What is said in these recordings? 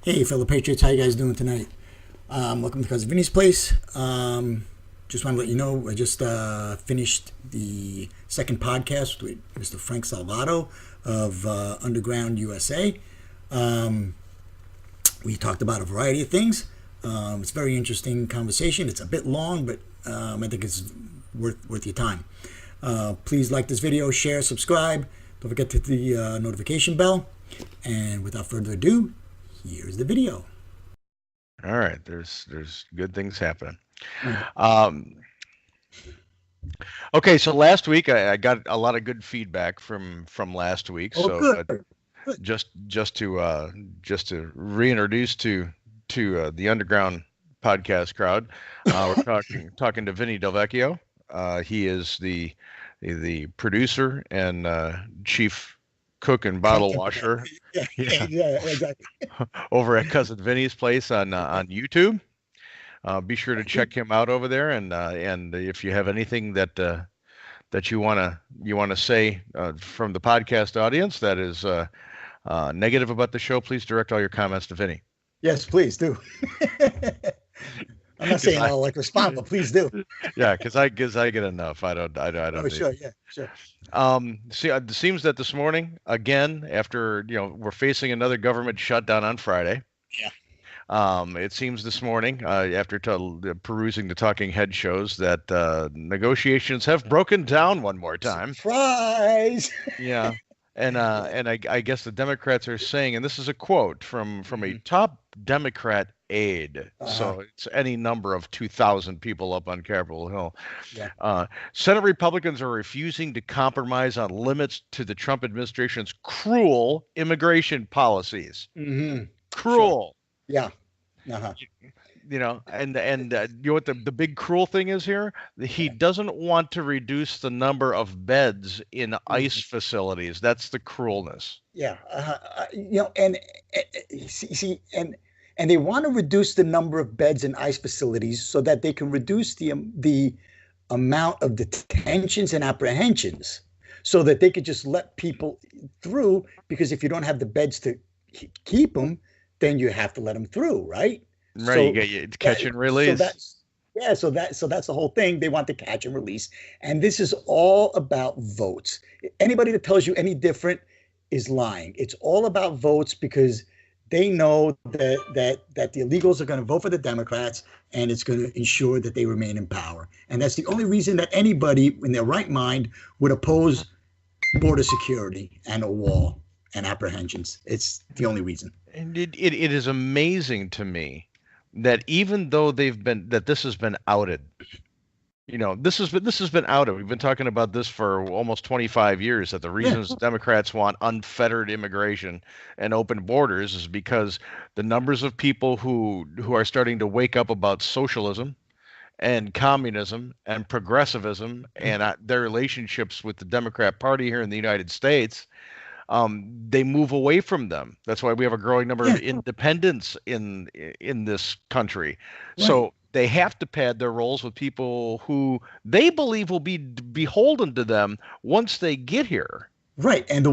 Hey, fellow patriots, how you guys doing tonight? Welcome to Vinnys place. Just want to let you know I just finished the second podcast with Mr. Frank Salvato of Underground USA. We talked about a variety of things. It's a very interesting conversation. It's a bit long, but I think it's worth your time. Please like this video, share, subscribe. Don't forget to hit the notification bell. And without further ado, here's the video. All right, there's good things happening. Um, okay, so last week I got a lot of good feedback from last week. Oh, So good. Good. just to reintroduce to the underground podcast crowd, we're talking to Vinny Delvecchio. He is the producer and chief cook and bottle washer. Yeah, Yeah, yeah, exactly. over at Cousin Vinny's place on YouTube. Be sure to check him out over there, and if you have anything that you wanna say from the podcast audience that is negative about the show, please direct all your comments to Vinny. Yes, please do. I'm not 'Cause saying I, I'll respond, but please do. yeah, because I get enough. I don't Oh, need. sure, yeah, sure. See, it seems that this morning again, after we're facing another government shutdown on Friday. Yeah. It seems this morning, after perusing the talking head shows, that negotiations have broken down one more time. Surprise! Yeah, and I guess the Democrats are saying, and this is a quote from a top Democrat aide, Uh-huh. so it's any number of 2,000 people up on Capitol Hill. Yeah. Senate Republicans are refusing to compromise on limits to the Trump administration's cruel immigration policies. Mm-hmm. Sure. Cruel. Yeah. Uh-huh. And you know what the big cruel thing is here? He Yeah. doesn't want to reduce the number of beds in ICE Mhm. facilities. That's the cruelness. Yeah. And see, and they want to reduce the number of beds in ICE facilities so that they can reduce the amount of detentions and apprehensions, so that they could just let people through. Because if you don't have the beds to keep them, then you have to let them through, right? Right, you So get you that catch and so release. that's yeah, so that's the whole thing. They want to catch and release, and this is all about votes. Anybody that tells you any different is lying. It's all about votes because they know that the illegals are going to vote for the Democrats, and it's going to ensure that they remain in power. And that's the only reason that anybody in their right mind would oppose border security and a wall and apprehensions. It's the only reason. And it is amazing to me that even though this has been outed, this has been outed. We've been talking about this for almost 25 years, that the Yeah, reasons Democrats want unfettered immigration and open borders is because the numbers of people who are starting to wake up about socialism and communism and progressivism and their relationships with the Democrat Party here in the United States, they move away from them. That's why we have a growing number of yeah, independents in this country. right. So they have to pad their roles with people who they believe will be beholden to them once they get here. Right. And the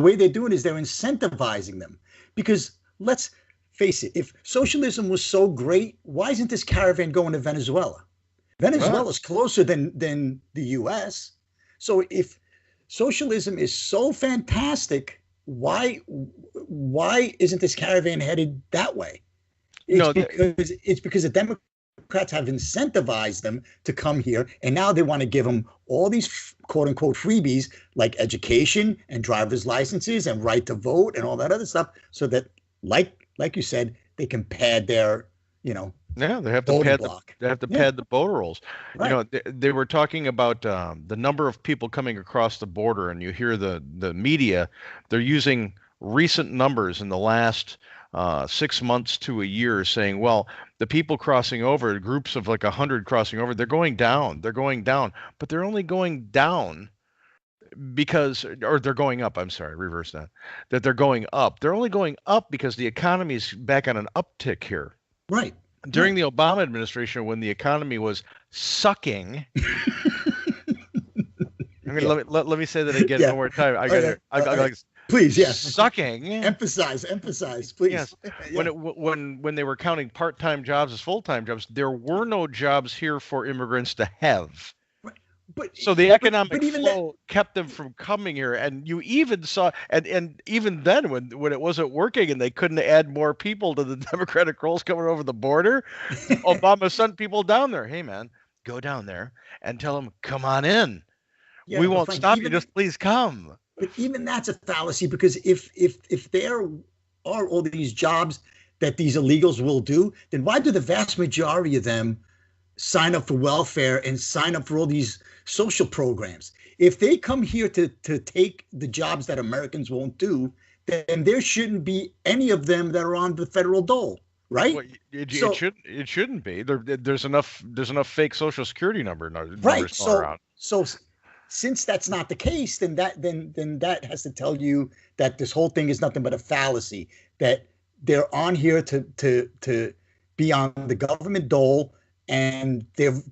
way they're doing is they're incentivizing them. Because let's face it, if socialism was so great, why isn't this caravan going to Venezuela? Well, Venezuela's closer than the US. So if socialism is so fantastic, why isn't this caravan headed that way? It's no, th- because the Democrats have incentivized them to come here, and now they want to give them all these quote unquote freebies like education and driver's licenses and right to vote and all that other stuff, so that like you said, they can pad their yeah, they have to voting pad block. Yeah, the voter rolls. right. They were talking about the number of people coming across the border, and you hear the media. They're using recent numbers in the last 6 months to a year, saying, well, the people crossing over, groups of like 100 crossing over, they're going down. They're going down, but they're only going down because, or they're going up. I'm sorry, reverse that. That they're going up. They're only going up because the economy is back on an uptick here. Right. During Right. the Obama administration, when the economy was sucking, I mean, Yeah. let me say that again Yeah. one more time. I Oh, got yeah. it. I got like Please, yeah. sucking. Emphasize, please. Yes. Yeah. When they were counting part-time jobs as full-time jobs, there were no jobs here for immigrants to have. But So the economic even flow kept them from coming here. And you even saw, and even then, when it wasn't working and they couldn't add more people to the Democratic rolls coming over the border, Obama sent people down there. Hey, man, go down there and tell them, come on in. yeah, We but won't Frank, stop you. Just please come. but even that's a fallacy, because if there are all these jobs that these illegals will do, then why do the vast majority of them sign up for welfare and sign up for all these social programs? If they come here to take the jobs that Americans won't do, then there shouldn't be any of them that are on the federal dole, right? Well, it shouldn't be. There's enough fake Social Security numbers Right. going around. So since that's not the case, then that has to tell you that this whole thing is nothing but a fallacy, that they're on here to be on the government dole, and they've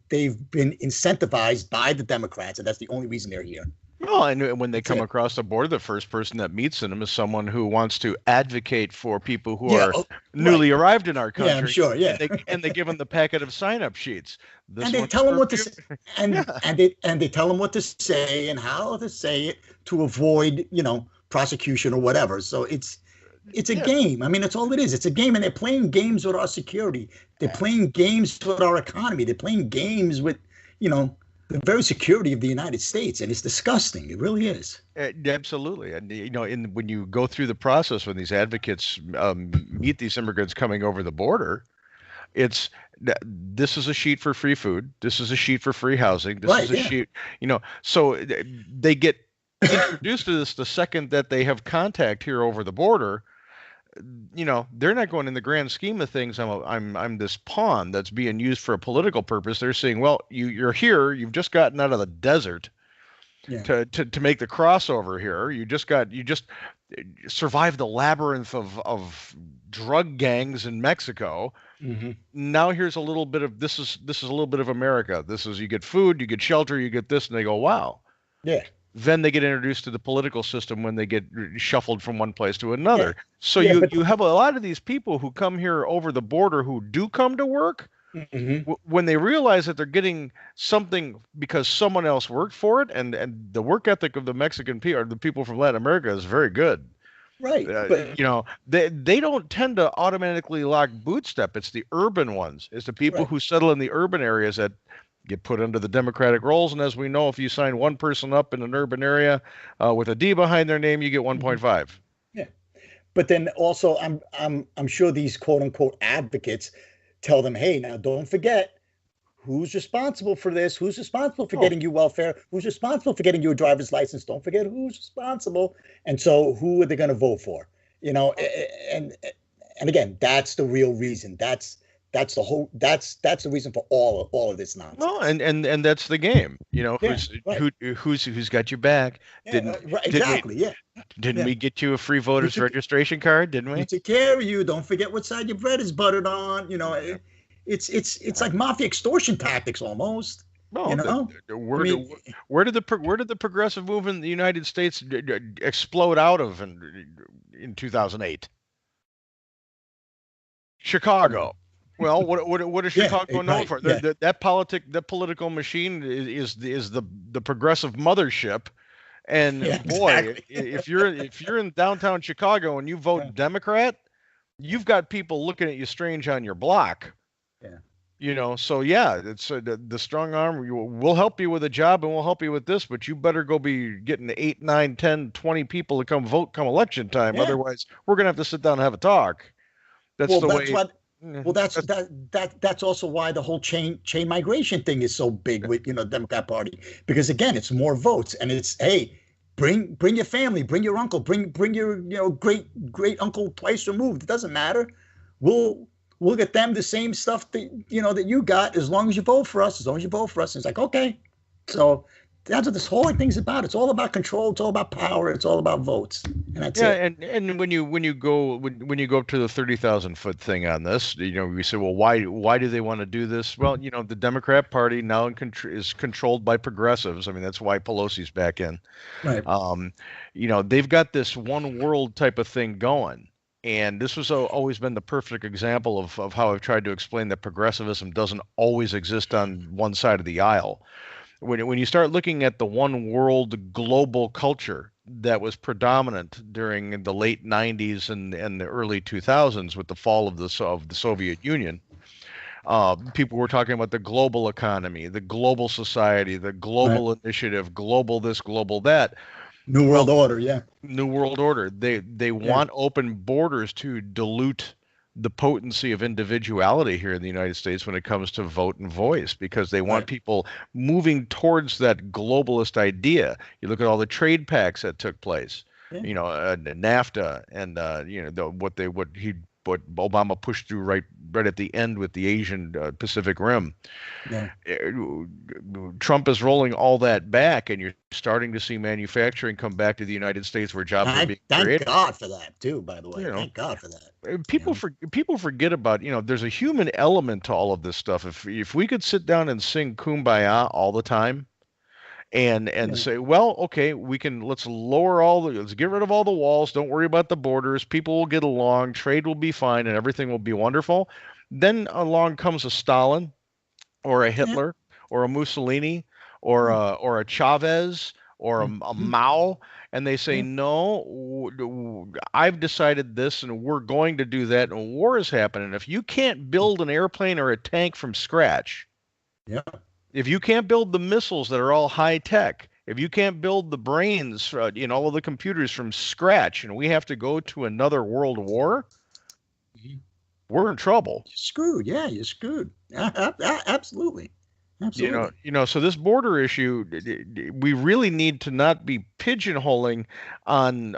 been incentivized by the Democrats, and that's the only reason they're here. Well, and when they come across the border, the first person that meets them is someone who wants to advocate for people who are newly arrived in our country. Yeah, I'm sure. Yeah, and they give them the packet of sign-up sheets. And they tell them what to say, and they tell them what to say and how to say it to avoid, prosecution or whatever. So it's a game. I mean, that's all it is. It's a game, and they're playing games with our security. They're playing games with our economy. They're playing games with, the very security of the United States, and it's disgusting. It really is. Absolutely, and when you go through the process, when these advocates meet these immigrants coming over the border, this is a sheet for free food. This is a sheet for free housing. This is a sheet, So they get introduced to this the second that they have contact here over the border. They're not going, in the grand scheme of things, I'm this pawn that's being used for a political purpose. They're saying, well, you're here, you've just gotten out of the desert to make the crossover here. You just survived the labyrinth of drug gangs in Mexico. Mm-hmm. Now here's a little bit of this is a little bit of America. This is, you get food, you get shelter, you get this, and they go, wow. Yeah. Then they get introduced to the political system when they get shuffled from one place to another. Yeah. So you have a lot of these people who come here over the border who do come to work. Mm-hmm. When they realize that they're getting something because someone else worked for it, and the work ethic of the Mexican people or the people from Latin America is very good. Right. They don't tend to automatically lock bootstrap. It's the urban ones. It's the people who settle in the urban areas that get put under the Democratic rolls. And as we know, if you sign one person up in an urban area with a D behind their name, you get 1.5. Yeah. But then also, I'm sure these quote unquote advocates tell them, hey, now don't forget who's responsible for this, who's responsible for getting you welfare, who's responsible for getting you a driver's license. Don't forget who's responsible. And so who are they going to vote for? And again, that's the real reason. That's the reason for all of this nonsense. No, and that's the game. Who's got your back? Didn't we get you a free voter's registration card? Didn't we? We took care of you. Don't forget what side your bread is buttered on. It's like mafia extortion tactics almost. No, where did the progressive movement in the United States explode out of in 2008? Chicago. Well, what is Chicago known for? That political machine is the progressive mothership, and boy, if you're in downtown Chicago and you vote Democrat, you've got people looking at you strange on your block. Yeah. So it's the strong arm. We'll help you with a job and we'll help you with this, but you better go be getting 8, 9, 10, 20 people to come vote come election time. Yeah. Otherwise, we're gonna have to sit down and have a talk. That's also why the whole chain migration thing is so big with the Democrat Party, because again, it's more votes, and it's, hey, bring your family, bring your uncle, bring your great uncle twice removed. It doesn't matter. We'll get them the same stuff that that you got, as long as you vote for us. As long as you vote for us, and it's like, okay. So that's what this whole thing's about. It's all about control. It's all about power. It's all about votes. and that's Yeah, it. and when you go up to the 30,000 foot thing on this, we say, well, why do they want to do this? Well, the Democrat Party now is controlled by progressives. I mean, that's why Pelosi's back in. Right. Um, they've got this one world type of thing going. And this was always been the perfect example of how I've tried to explain that progressivism doesn't always exist on one side of the aisle. When you start looking at the one world global culture that was predominant during the late 90s and the early 2000s with the fall of the Soviet Union, people were talking about the global economy, the global society, the Right. global initiative, global this, global that. New World Well, Order. Yeah. New World Order. They Yeah. want open borders to dilute the potency of individuality here in the United States when it comes to vote and voice, because they want Right. people moving towards that globalist idea. You look at all the trade pacts that took place, Yeah. NAFTA, and what Obama pushed through right at the end with the Asian Pacific Rim. Yeah. Trump is rolling all that back, and you're starting to see manufacturing come back to the United States where jobs are being Thank created. God for that too. By the way, You know, thank God for that. people forget about, there's a human element to all of this stuff. If we could sit down and sing Kumbaya all the time and Yeah. say, well, okay, let's get rid of all the walls, don't worry about the borders, people will get along, trade will be fine, and everything will be wonderful. Then along comes a Stalin or a Yeah. Hitler or a Mussolini or a Chavez or a Mm-hmm. Mao, and they say, Yeah. no, I've decided this, and we're going to do that, and war is happening. If you can't build an airplane or a tank from scratch, Yeah. if you can't build the missiles that are all high tech, if you can't build the brains in all of the computers from scratch, and we have to go to another world war, we're in trouble. You're screwed. Yeah, you're screwed. Absolutely. Absolutely. So this border issue, we really need to not be pigeonholing on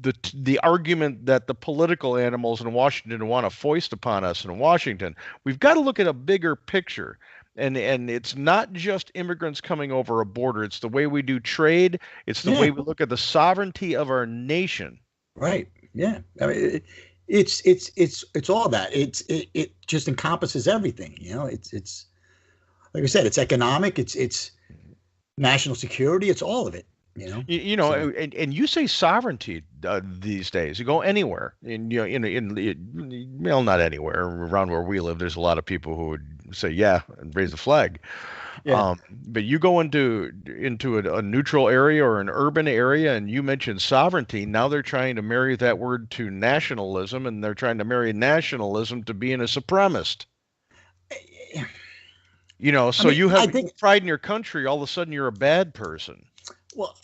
the argument that the political animals in Washington want to foist upon us in Washington. We've got to look at a bigger picture. And it's not just immigrants coming over a border. It's the way we do trade. It's the Yeah. way we look at the sovereignty of our nation. Right. Yeah. I mean, it's all that. It just encompasses everything. It's like I said, it's economic, it's national security, it's all of it. So And you say sovereignty these days. You go anywhere, well, not anywhere around where we live. There's a lot of people who would say, yeah, and raise the flag. yeah, But you go into a neutral area or an urban area, and you mention sovereignty. Now they're trying to marry that word to nationalism, and they're trying to marry nationalism to being a supremacist. I So mean, you I have think pride in your country, all of a sudden you're a bad person. well,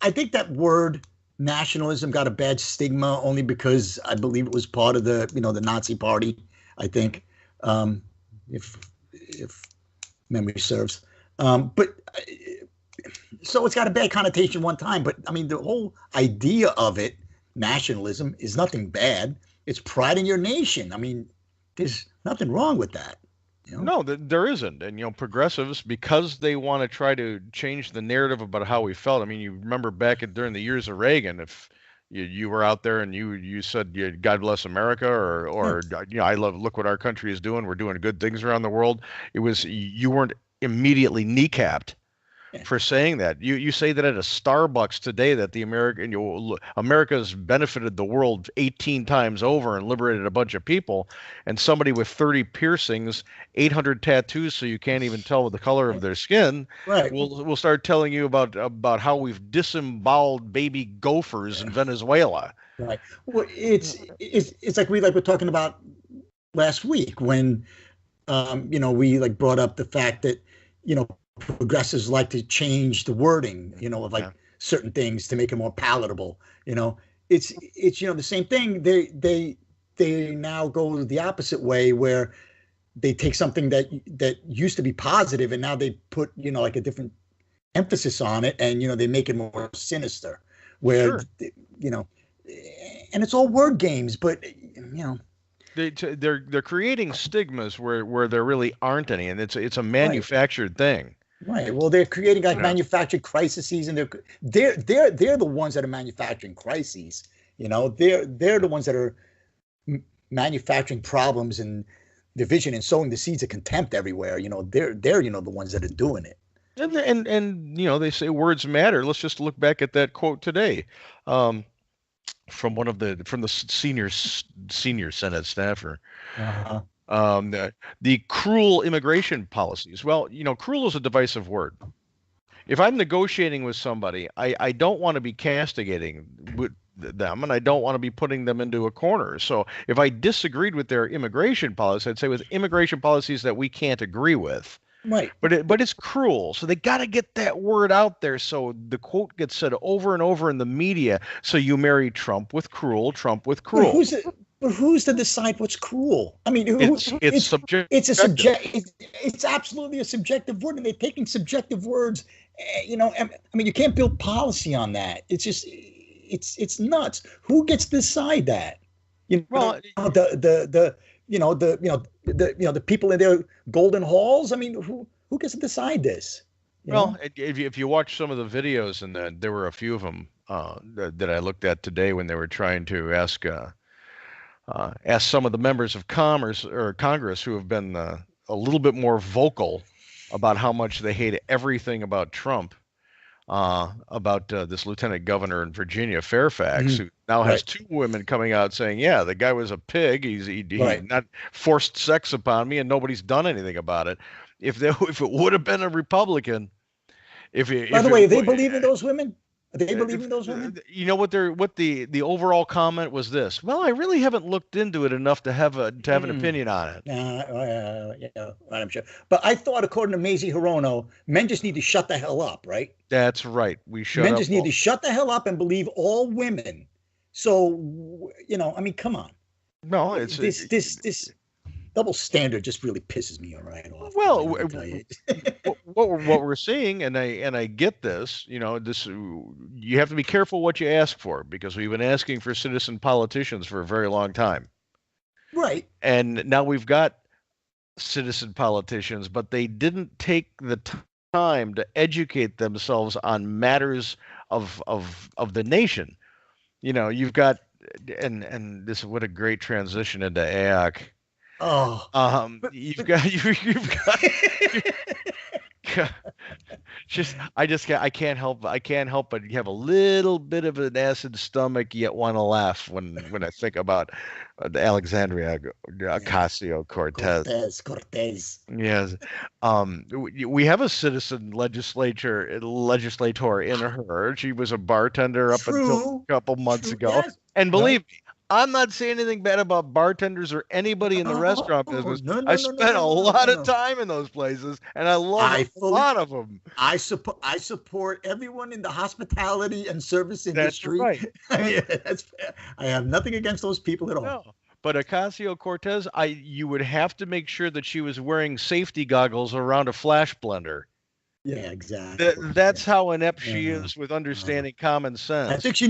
I think that word nationalism got a bad stigma only because I believe it was part of the Nazi Party. I think, if memory serves, but so it's got a bad connotation one time. But I mean, the whole idea of it, nationalism, is nothing bad. It's pride in your nation. I mean, there's nothing wrong with that. No, there isn't. And, progressives, because they want to try to change the narrative about how we felt. I mean, you remember during the years of Reagan, if you were out there and you said, God bless America, or look what our country is doing. We're doing good things around the world. You weren't immediately kneecapped Yeah. for saying that. You say that at a Starbucks today, that America's benefited the world 18 times over and liberated a bunch of people, and somebody with 30 piercings, 800 tattoos, so you can't even tell the color of their skin, Right. will start telling you about how we've disemboweled baby gophers in Venezuela. Right. Well, it's like we were talking about last week when we brought up the fact that progressives like to change the wording, of certain things to make it more palatable. It's the same thing. They now go the opposite way, where they take something that used to be positive and now they put a different emphasis on it, and they make it more sinister. Where Sure. And it's all word games, but They're creating stigmas where there really aren't any, and it's a manufactured thing. Right. Well, they're creating like Yeah. manufactured crises, and they're the ones that are manufacturing crises. They're the ones that are manufacturing problems and division and sowing the seeds of contempt everywhere. They're the ones that are doing it. And they say words matter. Let's just look back at that quote today, from the senior Senate staffer. Uh-huh. The cruel immigration policies. Well, cruel is a divisive word. If I'm negotiating with somebody, I don't want to be castigating with them, and I don't want to be putting them into a corner. So if I disagreed with their immigration policy, I'd say with immigration policies that we can't agree with. Right. But it's cruel. So they got to get that word out there. So the quote gets said over and over in the media. So you marry Trump with cruel, Trump with cruel. But who's to decide what's cruel? I mean, it's subjective. It's absolutely a subjective word, and they're taking subjective words. I mean, you can't build policy on that. It's just, it's nuts. Who gets to decide that? The people in their golden halls. I mean, who gets to decide this? If you watch some of the videos, and there were a few of them that I looked at today when they were trying to ask some of the members of Congress who have been a little bit more vocal about how much they hate everything about Trump, about this lieutenant governor in Virginia, Fairfax, who now has two women coming out saying, yeah, the guy was a pig. He not forced sex upon me, and nobody's done anything about it. If it would have been a Republican, by the way, they believe in those women. They believe in those women. You know what the overall comment was this? Well, I really haven't looked into it enough to have an opinion on it. Yeah, I'm sure. But I thought, according to Mazie Hirono, men just need to shut the hell up, right? That's right. Men just need to shut the hell up and believe all women. So, I mean, come on. No, it's this double standard just really pisses me right off. Well, what we're seeing, and I get this, you have to be careful what you ask for, because we've been asking for citizen politicians for a very long time. Right. And now we've got citizen politicians, but they didn't take the time to educate themselves on matters of the nation. You've got, and this, what a great transition into AOC. Oh, you've got I can't help but have a little bit of an acid stomach, yet want to laugh when I think about the Alexandria Ocasio-Cortez. Cortez. Yes. We have a citizen legislator in her. She was a bartender up until a couple months ago. Yes. And believe me, I'm not saying anything bad about bartenders or anybody in the restaurant business. I spent a lot of time in those places, and I love a lot of them. I support everyone in the hospitality and service industry. That's right. I have nothing against those people at all. No. But Ocasio-Cortez, you would have to make sure that she was wearing safety goggles around a flash blender. Yeah, exactly. That's how inept she is with understanding common sense. I think she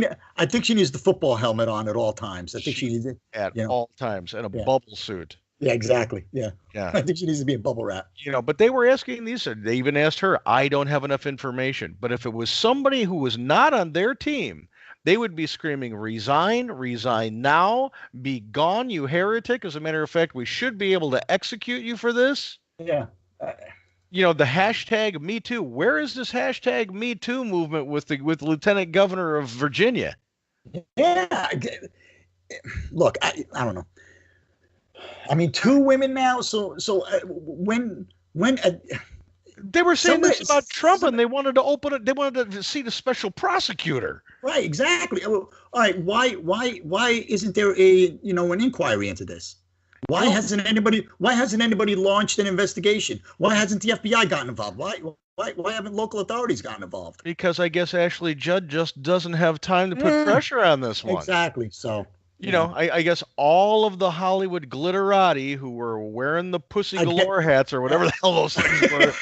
needs the football helmet on at all times. I think she needs it at all times, and a bubble suit. Yeah, exactly. Yeah. I think she needs to be in bubble wrap. But they were asking they even asked her, I don't have enough information. But if it was somebody who was not on their team, they would be screaming, resign now, be gone, you heretic. As a matter of fact, we should be able to execute you for this. Yeah. The hashtag Me Too. Where is this hashtag Me Too movement with the Lieutenant Governor of Virginia? Yeah. Look, I don't know. I mean, two women now. So when they were saying this about Trump, and they wanted to open it. They wanted to see the special prosecutor. Right. Exactly. All right. Why isn't there an inquiry into this? Why hasn't anybody launched an investigation? Why hasn't the FBI gotten involved? Why haven't local authorities gotten involved? Because I guess Ashley Judd just doesn't have time to put pressure on this one. Exactly. So I guess all of the Hollywood glitterati who were wearing the pussy galore hats or whatever the hell those things were.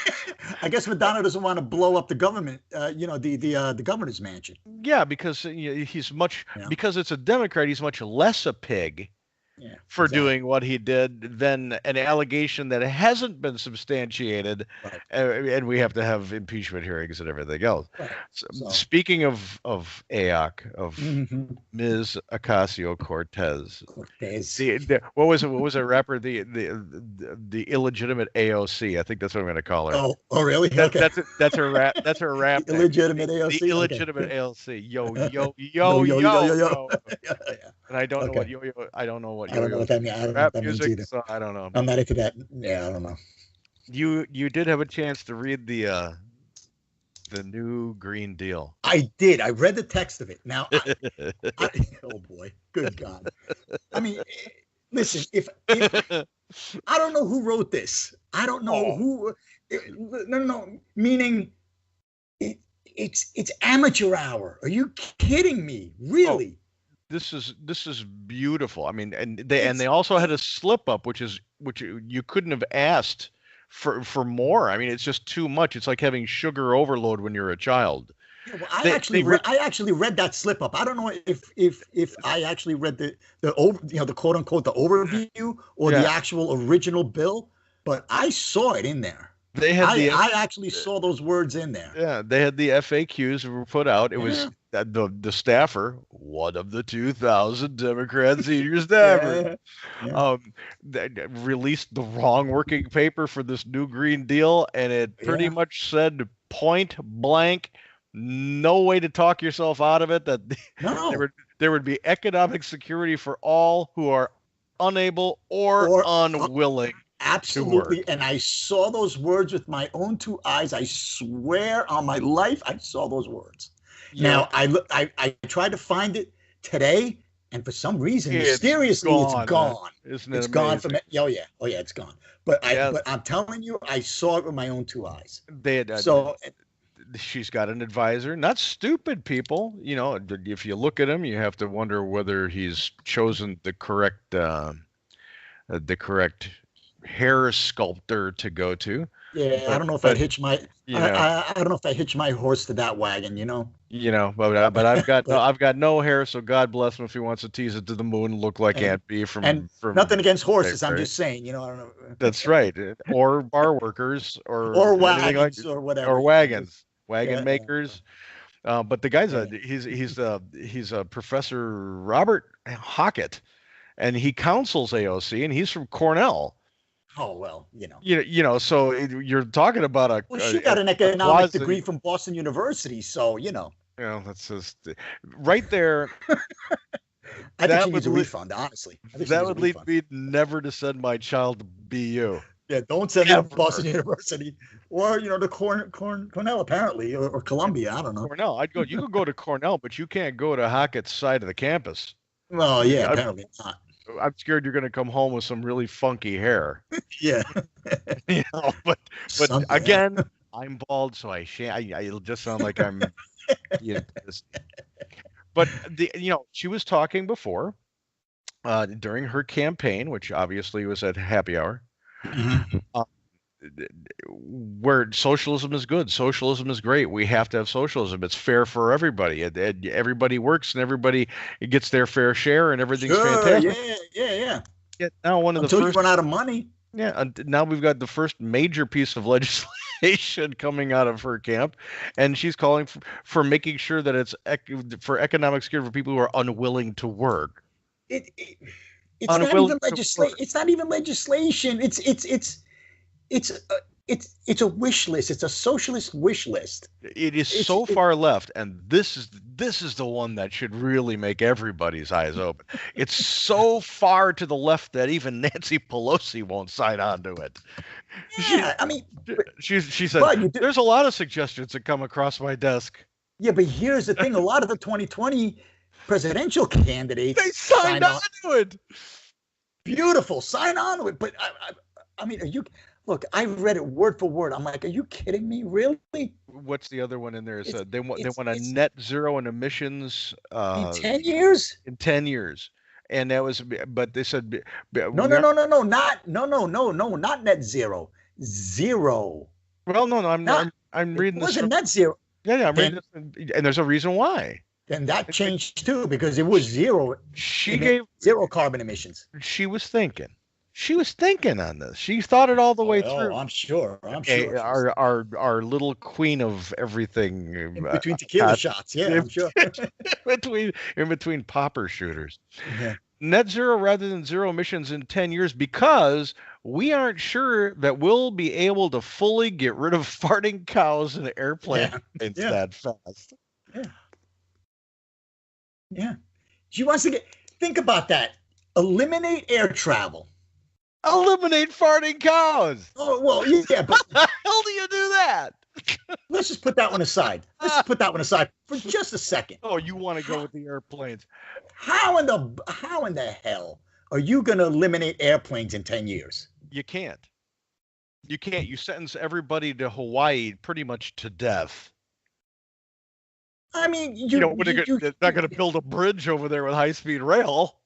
I guess Madonna doesn't want to blow up the government, the governor's mansion. Yeah, because he's much because it's a Democrat. He's much less a pig Yeah, for exactly. doing what he did than an allegation that hasn't been substantiated, Right. and we have to have impeachment hearings and everything else. Right. So, So. speaking of AOC, of Mhm. Ms. Ocasio-Cortez, Cortez. what was it? What was it? Rapper the illegitimate AOC. I think that's what I'm going to call her. Oh, really? Okay. That's her rap. That's her The rap name. illegitimate The AOC. Okay. illegitimate AOC. Yo yo Yo, yo yo, yo, yo, yo yo. yo. Yeah, yeah. And I don't know what Okay. yo yo. I don't know what I yo don't know yo what that means. I don't know what rap that means music. either. So I don't know. I'm not into that. Yeah, I don't know. You did have a chance to read the new Green Deal. I did. I read the text of it. Now, oh boy, good God. I mean, listen. If I don't know who wrote this, I don't know Oh. who. No. Meaning, it's amateur hour. Are you kidding me? Really? This is beautiful. I mean, and they also had a slip up, which you couldn't have asked for more. I mean, it's just too much. It's like having sugar overload when you're a child. Yeah, well, They I actually read that slip up. I don't know if I actually read the quote unquote the overview or Yeah. the actual original bill, but I saw it in there. They had I actually saw those words in there. Yeah, they had the FAQs that were put out. It was Yeah. the staffer, one of the 2,000 Democrat senior staffers, Yeah. released the wrong working paper for this new Green Deal, and it pretty Yeah. much said point blank, no way to talk yourself out of it. That No. there would be economic security for all who are unable or unwilling. Absolutely. And I saw those words with my own two eyes. I swear on my life, I saw those words. Yeah. Now, I tried to find it today, and for some reason, It's mysteriously, gone, it's gone. Isn't it It's gone amazing? from. Oh yeah, it's gone. But I'm telling you, I saw it with my own two eyes. They had So she's got an advisor. Not stupid people. You know, if you look at him, you have to wonder whether he's chosen the correct hair sculptor to go to. yeah, I don't know if I'd hitch my. I don't know if I hitch my horse to that wagon. But I've got no hair, so God bless him if he wants to tease it to the moon, look like Aunt Bee from nothing against horses. I'm just saying, I don't know. That's right, or bar workers, or wagons, or whatever, or wagons, wagon makers. But the guy's he's a Professor Robert Hockett, and he counsels AOC, and he's from Cornell. Oh well, So you're talking about she got an economics degree from Boston University, so that's just right there. I think she needs a refund, honestly. That would lead me never to send my child to BU. Yeah, don't send them to Boston University or the Cornell apparently or Columbia. I don't know. Cornell, you could go to Cornell, but you can't go to Hockett's side of the campus. Well, yeah, apparently not. I'm scared you're going to come home with some really funky hair. Yeah. But again, I'm bald, so I'll just sound like I'm. But she was talking before, during her campaign, which obviously was at happy hour, where socialism is good, socialism is great. We have to have socialism. It's fair for everybody. Everybody works and everybody gets their fair share, and everything's fantastic. Yeah. Now until you run out of money. Yeah, and now we've got the first major piece of legislation coming out of her camp, and she's calling for making sure that it's for economic security for people who are unwilling to work. It's not even legislation. It's not even legislation. It's a wish list. It's a socialist wish list. It is so far left, and this is the one that should really make everybody's eyes open. It's so far to the left that even Nancy Pelosi won't sign on to it. Yeah, she said there's a lot of suggestions that come across my desk. Yeah, but here's the thing: a lot of the 2020 presidential candidates they signed on to it. Beautiful, sign on to it. But are you? Look, I read it word for word. I'm like, are you kidding me? Really? What's the other one in there? They want a net zero in emissions in 10 years. In 10 years, and that was. But they said not net zero. Zero. Well, no, I'm reading this. It wasn't net zero. Yeah, I'm reading this, and there's a reason why. then that changed too, because it was zero. She gave zero carbon emissions. She was thinking. She was thinking on this. She thought it all the way through. I'm sure. Our little queen of everything. In between tequila shots, yeah, I'm sure. in between popper shooters. Yeah. Net zero rather than zero emissions in 10 years, because we aren't sure that we'll be able to fully get rid of farting cows in airplanes that fast. Yeah. Yeah. She wants to think about that. Eliminate air travel. Eliminate farting cows. Oh, well, yeah, but how the hell do you do that? Let's just put that one aside. Let's just put that one aside for just a second. Oh, you want to go with the airplanes? How in the hell are you going to eliminate airplanes in 10 years? You can't. You can't. You sentence everybody to Hawaii pretty much to death. I mean, they're not going to build a bridge over there with high-speed rail.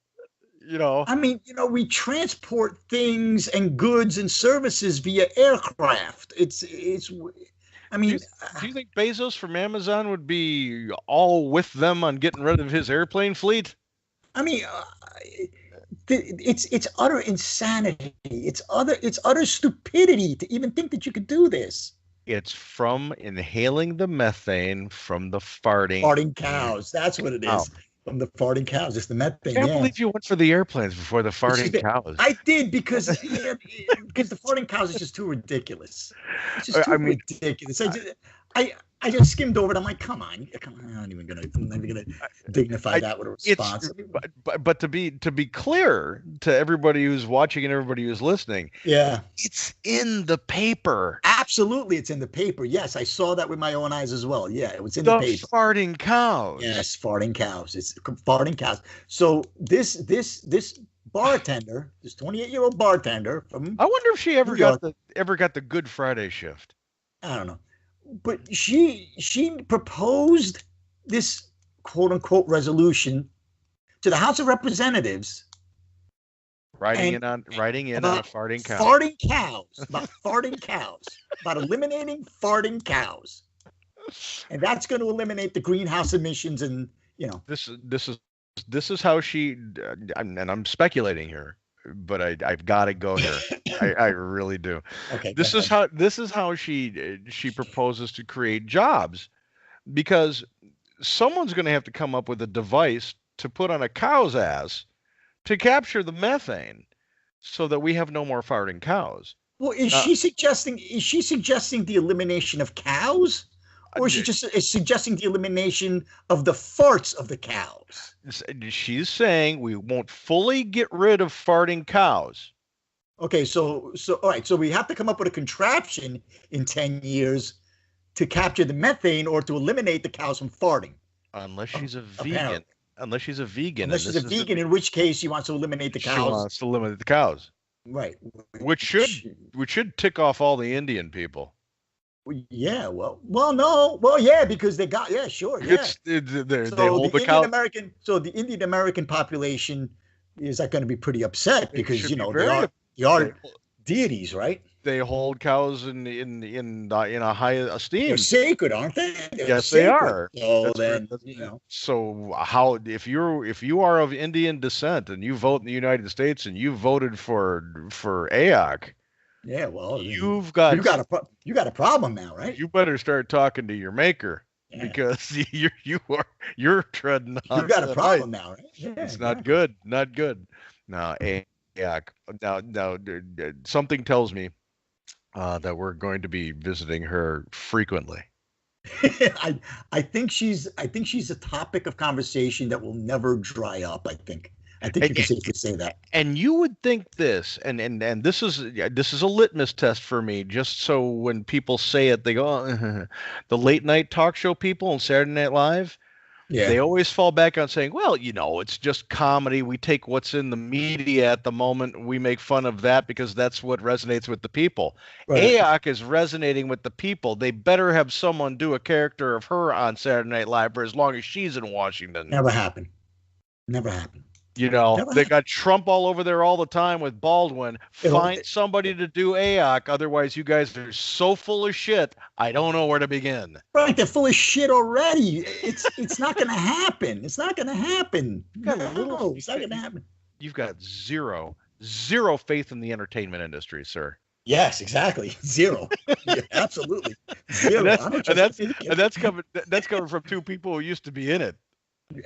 I mean, we transport things and goods and services via aircraft. I mean, do you think Bezos from Amazon would be all with them on getting rid of his airplane fleet? I mean, it's utter insanity. It's utter stupidity to even think that you could do this. It's from inhaling the methane from the farting cows. That's what it is. From the farting cows. It's the methane. I can't believe you went for the airplanes before the farting cows. I did because the farting cows is just too ridiculous. It's just too ridiculous. I just skimmed over it. I'm like, come on. I'm not even gonna dignify that with a response. But to be clear to everybody who's watching and everybody who's listening, it's in the paper. Absolutely, it's in the paper. Yes, I saw that with my own eyes as well. Yeah, it was in the paper. Farting cows. Yes, farting cows. It's farting cows. So this bartender, this 28-year-old bartender from I wonder if she ever got the Good Friday shift. I don't know. But she proposed this quote unquote resolution to the House of Representatives. Writing in on a farting cow. Farting cows. About farting cows. About eliminating farting cows. And that's going to eliminate the greenhouse emissions and, This is how she and I'm speculating here, but I've got to go here. I really do. Okay. This is how she proposes to create jobs, because someone's going to have to come up with a device to put on a cow's ass to capture the methane, so that we have no more farting cows. Well, is she suggesting the elimination of cows? Or is she just suggesting the elimination of the farts of the cows? She's saying we won't fully get rid of farting cows. Okay, so all right, so we have to come up with a contraption in 10 years to capture the methane or to eliminate the cows from farting. Unless she's a vegan. Unless she's a vegan. In which case she wants to eliminate the cows. She wants to eliminate the cows. Right. Which should tick off all the Indian people. Yeah, because they got sure. Yeah. They hold the cow. So the Indian American population is going to be pretty upset because they are deities, right? They hold cows in a high esteem. They're sacred, aren't they? Yes, they are. So So how if you are of Indian descent and you vote in the United States and you voted for AOC. Yeah, well, you got a problem now, right? You better start talking to your maker, because you're treading on. You got a problem now, right? Yeah, it's not good. Not good. Now, now, something tells me that we're going to be visiting her frequently. I think she's a topic of conversation that will never dry up. I think you can safely say that. And you would think this, and this is a litmus test for me, just so when people say it, they go, the late night talk show people on Saturday Night Live. Yeah. They always fall back on saying, well, it's just comedy. We take what's in the media at the moment. We make fun of that because that's what resonates with the people. Right. AOC is resonating with the people. They better have someone do a character of her on Saturday Night Live for as long as she's in Washington. Never happened. You know, Never they happened. got Trump all over there all the time with Baldwin. It'll, Find somebody to do AOC. Otherwise, you guys are so full of shit. I don't know where to begin. right, they're full of shit already. It's not going to happen. It's not going to happen. Got a little. No, it's not going to happen. You've got zero faith in the entertainment industry, sir. Yes, exactly. Zero. Yeah, absolutely. Zero. That's coming from two people who used to be in it.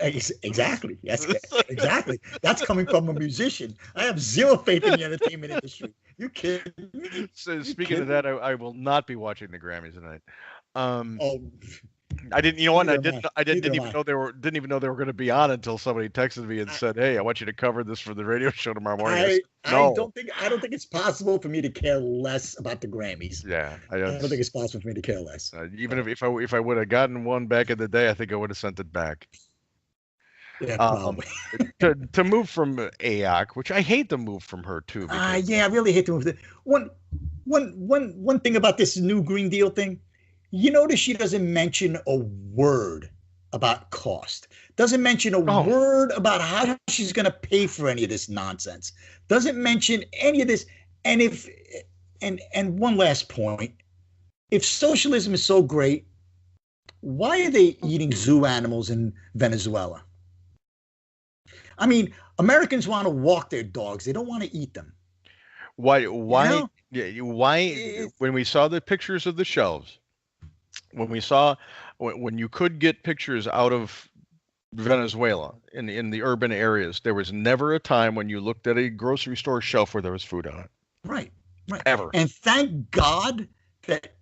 Exactly. Yes, exactly. That's coming from a musician. I have zero faith in the entertainment industry. You kidding me? So speaking of that, I will not be watching the Grammys tonight. Oh, I didn't. You know what? neither am I didn't Neither even am I. know didn't even know they were going to be on until somebody texted me and said, "Hey, I want you to cover this for the radio show tomorrow morning." I no. I don't think it's possible for me to care less about the Grammys. Yeah, I don't think it's possible for me to care less. Even if I would have gotten one back in the day, I think I would have sent it back. Yeah, probably. To move from AOC, which I hate to move from her too. Yeah, I really hate to move. One thing about this new Green Deal thing, you notice she doesn't mention a word about cost. Doesn't mention a word about how she's going to pay for any of this nonsense. Doesn't mention any of this. And one last point, if socialism is so great, why are they eating zoo animals in Venezuela? I mean, Americans want to walk their dogs. They don't want to eat them. Why? You know? Why? When we saw the pictures of the shelves, when you could get pictures out of Venezuela in the urban areas, there was never a time when you looked at a grocery store shelf where there was food on it. Right. Ever. And thank God that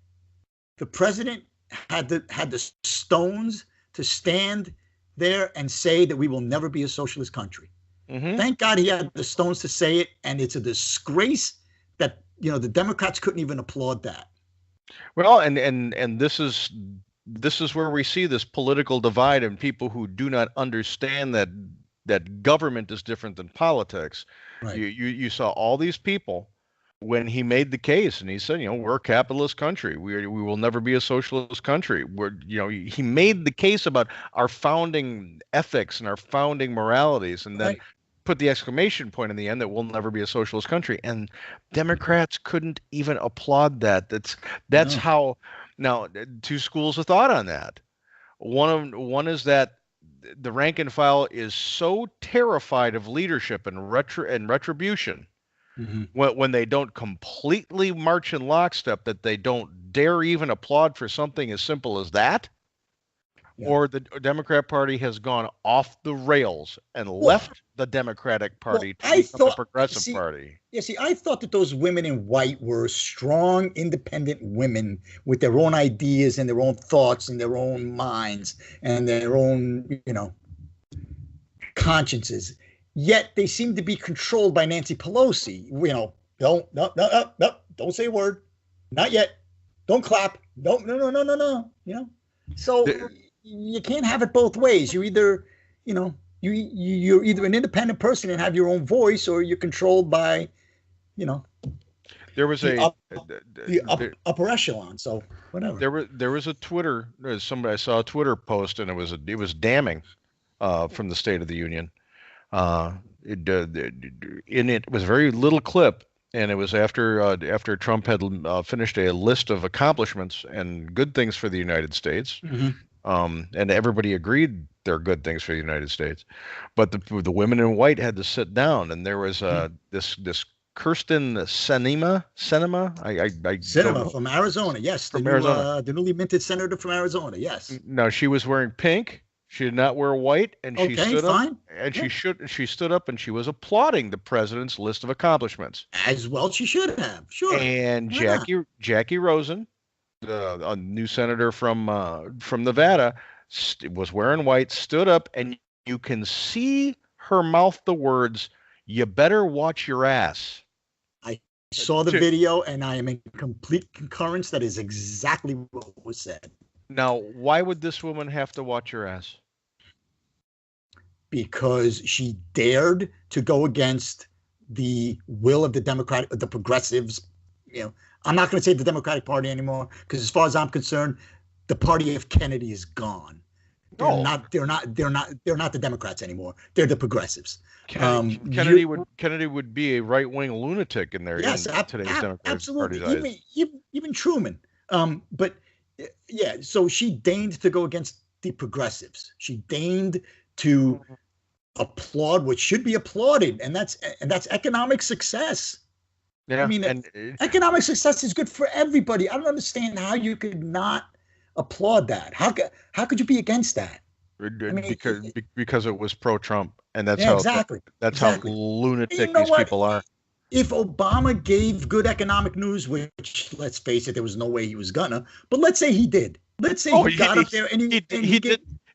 the president had the stones to stand there and say that we will never be a socialist country. Mm-hmm. Thank God he had the stones to say it, and it's a disgrace that the Democrats couldn't even applaud that. Well, and this is where we see this political divide and people who do not understand that government is different than politics. Right. You saw all these people when he made the case, and he said, we're a capitalist country. We will never be a socialist country. He made the case about our founding ethics and our founding moralities, and then put the exclamation point in the end that we'll never be a socialist country. And Democrats couldn't even applaud that. That's how. Now, two schools of thought on that. One is that the rank and file is so terrified of leadership and retribution. Mm-hmm. When they don't completely march in lockstep, that they don't dare even applaud for something as simple as that, or the Democrat Party has gone off the rails and left the Democratic Party to become the Progressive Party. Yeah, see, I thought that those women in white were strong, independent women with their own ideas and their own thoughts and their own minds and their own, consciences. Yet they seem to be controlled by Nancy Pelosi. Don't say a word. Not yet. Don't clap. No. So you can't have it both ways. You either, you're either an independent person and have your own voice, or you're controlled by, there was the upper echelon. So whatever. There was a Twitter. I saw a Twitter post, and it was damning from the State of the Union. It was a very little clip, and it was after Trump had finished a list of accomplishments and good things for the United States, and everybody agreed they're good things for the United States, but the women in white had to sit down, and there was this Kirsten Sinema from Arizona, yes, the newly minted senator from Arizona, yes. Now she was wearing pink. She did not wear white, and she stood up. And she stood up, and she was applauding the president's list of accomplishments. As well, she should have. Sure. And Jackie Rosen, a new senator from Nevada, was wearing white, stood up, and you can see her mouth the words, "You better watch your ass." I saw the video, and I am in complete concurrence. That is exactly what was said. Now, why would this woman have to watch her ass? Because she dared to go against the will of the progressives. I'm not going to say the Democratic Party anymore, because as far as I'm concerned, the party of Kennedy is gone. They're No, not. They're not. They're not. They're not the Democrats anymore. They're the progressives. Kennedy would be a right-wing lunatic in there Yes, in today's Democratic absolutely. Party's eyes. Even Truman. But yeah, so she deigned to go against the progressives. She deigned to applaud what should be applauded, and that's economic success. Yeah, I mean, economic success is good for everybody. I don't understand how you could not applaud that. How could you be against that? I mean, because it was pro-Trump, and that's yeah, exactly. how lunatic You know these what? people are. If Obama gave good economic news, which let's face it, there was no way he was gonna, but let's say he did. Let's say he got up there and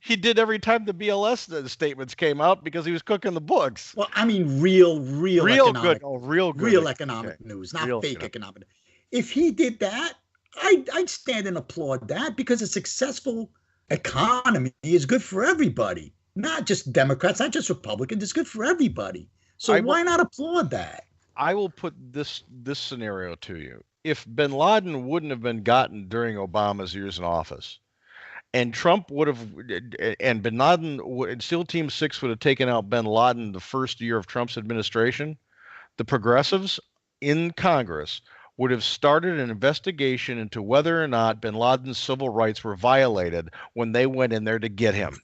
he did every time the BLS statements came out because he was cooking the books. Well, I mean, real economic, real good, real economic news, not fake economic. If he did that, I'd stand and applaud that, because a successful economy is good for everybody, not just Democrats, not just Republicans. It's good for everybody. So why not applaud that? I will put this scenario to you. If bin Laden wouldn't have been gotten during Obama's years in office, and Trump would have, and bin Laden, and SEAL Team 6 would have taken out bin Laden the first year of Trump's administration, the progressives in Congress would have started an investigation into whether or not bin Laden's civil rights were violated when they went in there to get him.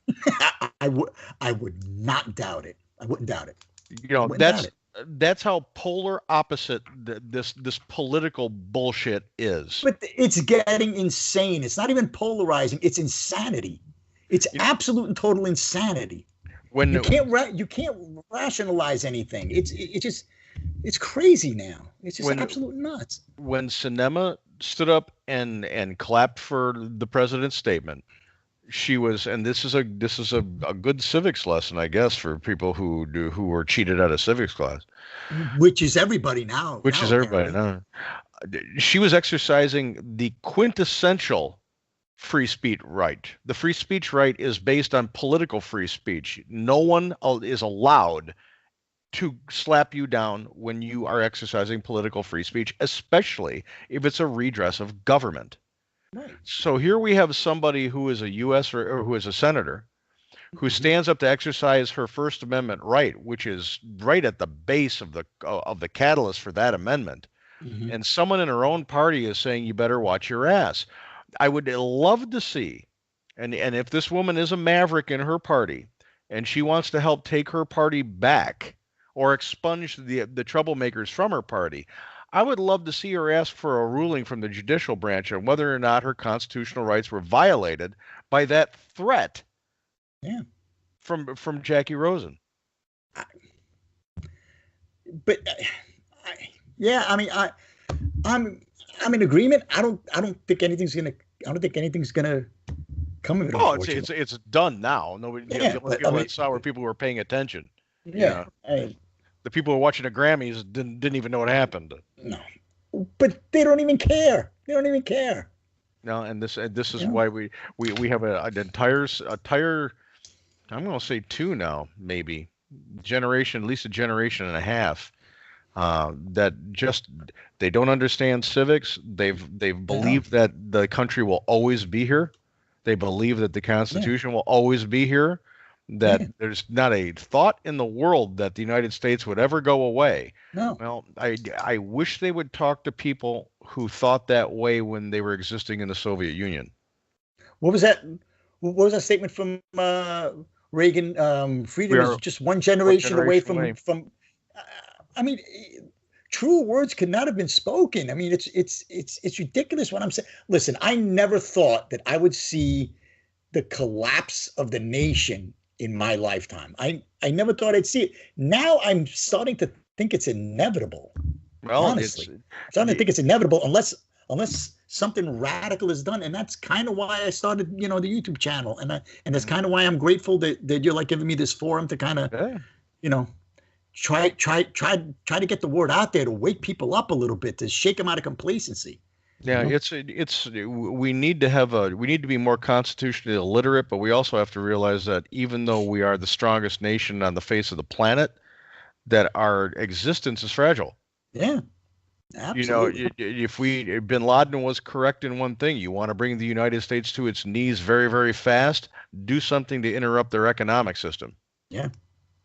I would not doubt it. I wouldn't doubt it. You know, that's how polar opposite this political bullshit is. But it's getting insane. It's not even polarizing. It's insanity. It's absolute and total insanity. When you can't rationalize anything. It's crazy now. It's just absolute nuts. When Sinema stood up and clapped for the president's statement, she was, and this is a good civics lesson, I guess, for people who were cheated out of civics class. Which is everybody now. She was exercising the quintessential free speech right. The free speech right is based on political free speech. No one is allowed to slap you down when you are exercising political free speech, especially if it's a redress of government. Right. So here we have somebody who is a U.S. or who is a senator who stands up to exercise her First Amendment right, which is right at the base of the catalyst for that amendment. Mm-hmm. And someone in her own party is saying, you better watch your ass. I would love to see, and if this woman is a maverick in her party and she wants to help take her party back or expunge the troublemakers from her party, I would love to see her ask for a ruling from the judicial branch on whether or not her constitutional rights were violated by that threat. Yeah. From Jackie Rosen. I'm in agreement. I don't think anything's gonna come of it. Oh, it's done now. Nobody. Yeah, the only people that saw were people who were paying attention. Yeah. The people who were watching the Grammys didn't even know what happened. No, but they don't even care. No, and this is why we have an entire. I'm going to say 2 now, maybe generation, at least a generation and a half, that just they don't understand civics. They've believed that the country will always be here. They believe that the Constitution will always be here. That there's not a thought in the world that the United States would ever go away. No. Well, I wish they would talk to people who thought that way when they were existing in the Soviet Union. What was that? What was that statement from Reagan? Freedom is just one generation away from. I mean, true words could not have been spoken. I mean, it's ridiculous what I'm saying. Listen, I never thought that I would see the collapse of the nation in my lifetime. I never thought I'd see it. Now I'm starting to think it's inevitable. Well, honestly, I'm starting to think it's inevitable unless something radical is done. And that's kind of why I started, the YouTube channel. And that's kind of why I'm grateful that you're like giving me this forum to kind of, try to get the word out there, to wake people up a little bit, to shake them out of complacency. Yeah, we need to be more constitutionally illiterate, but we also have to realize that even though we are the strongest nation on the face of the planet, that our existence is fragile. Yeah. You know, Absolutely. if Bin Laden was correct in one thing, you want to bring the United States to its knees very, very fast, do something to interrupt their economic system. Yeah.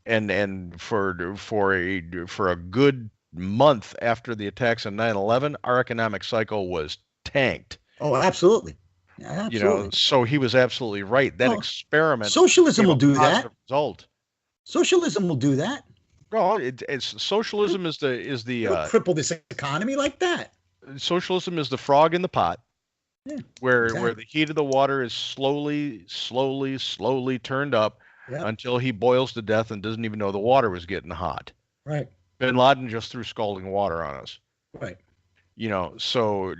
And for a good month after the attacks on 9/11, our economic cycle was tanked. Oh, absolutely. Yeah, You know, absolutely. so he was absolutely right. That Well, experiment socialism gave will a do that. positive result. Socialism will do that. Well, it's socialism is the It'll cripple this economy like that. socialism is the frog in the pot, Yeah, where exactly. the heat of the water is slowly turned up Yeah, until he boils to death and doesn't even know the water was getting hot. right, Bin Laden just threw scalding water on us. right. You know, so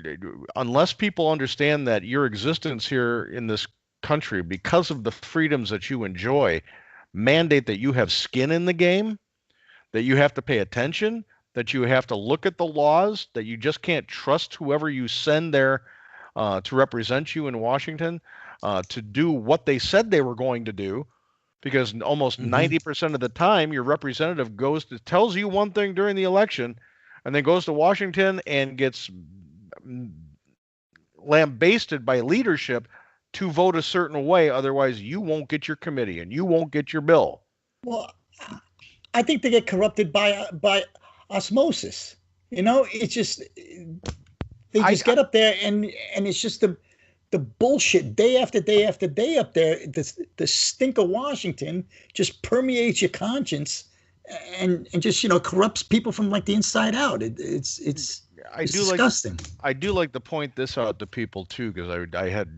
unless people understand that your existence here in this country, because of the freedoms that you enjoy, mandate that you have skin in the game, that you have to pay attention, that you have to look at the laws, that you just can't trust whoever you send there to represent you in Washington to do what they said they were going to do. Because almost Hmm. 90% of the time, your representative tells you one thing during the election, and then goes to Washington and gets lambasted by leadership to vote a certain way. Otherwise, you won't get your committee and you won't get your bill. Well, I think they get corrupted by osmosis. It's just they I just get up there and it's just the bullshit day after day after day up there. The stink of Washington just permeates your conscience and just corrupts people from like the inside out. I It's do like disgusting. I do like to point this out to people too, because I had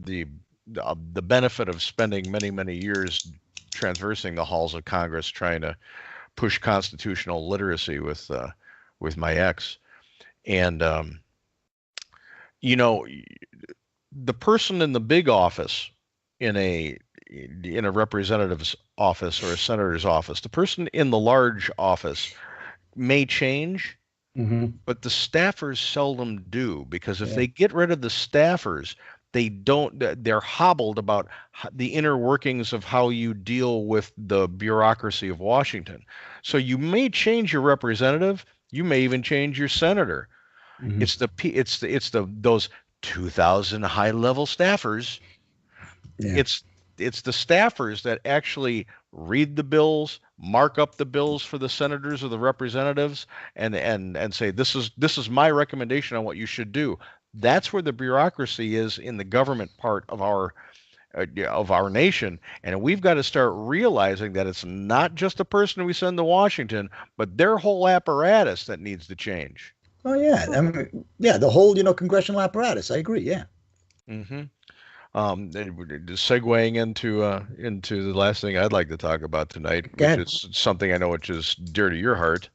the the benefit of spending many years traversing the halls of Congress trying to push constitutional literacy with my ex, and you know, the person in the big office in a representative's office or a senator's office, the person in the large office may change, Hmm. but the staffers seldom do, because if Yeah. they get rid of the staffers, they're hobbled about the inner workings of how you deal with the bureaucracy of Washington. So you may change your representative, you may even change your senator. Hmm. It's the those 2,000 high-level staffers. Yeah. It's the staffers that actually read the bills, mark up the bills for the senators or the representatives, and say this is my recommendation on what you should do. That's where the bureaucracy is in the government part of our nation, and we've got to start realizing that it's not just the person we send to Washington, but their whole apparatus that needs to change. Oh yeah. I mean, yeah. The whole congressional apparatus. I agree. Yeah. Hmm. Segueing into the last thing I'd like to talk about tonight, Go which ahead. is something I know which is dear to your heart,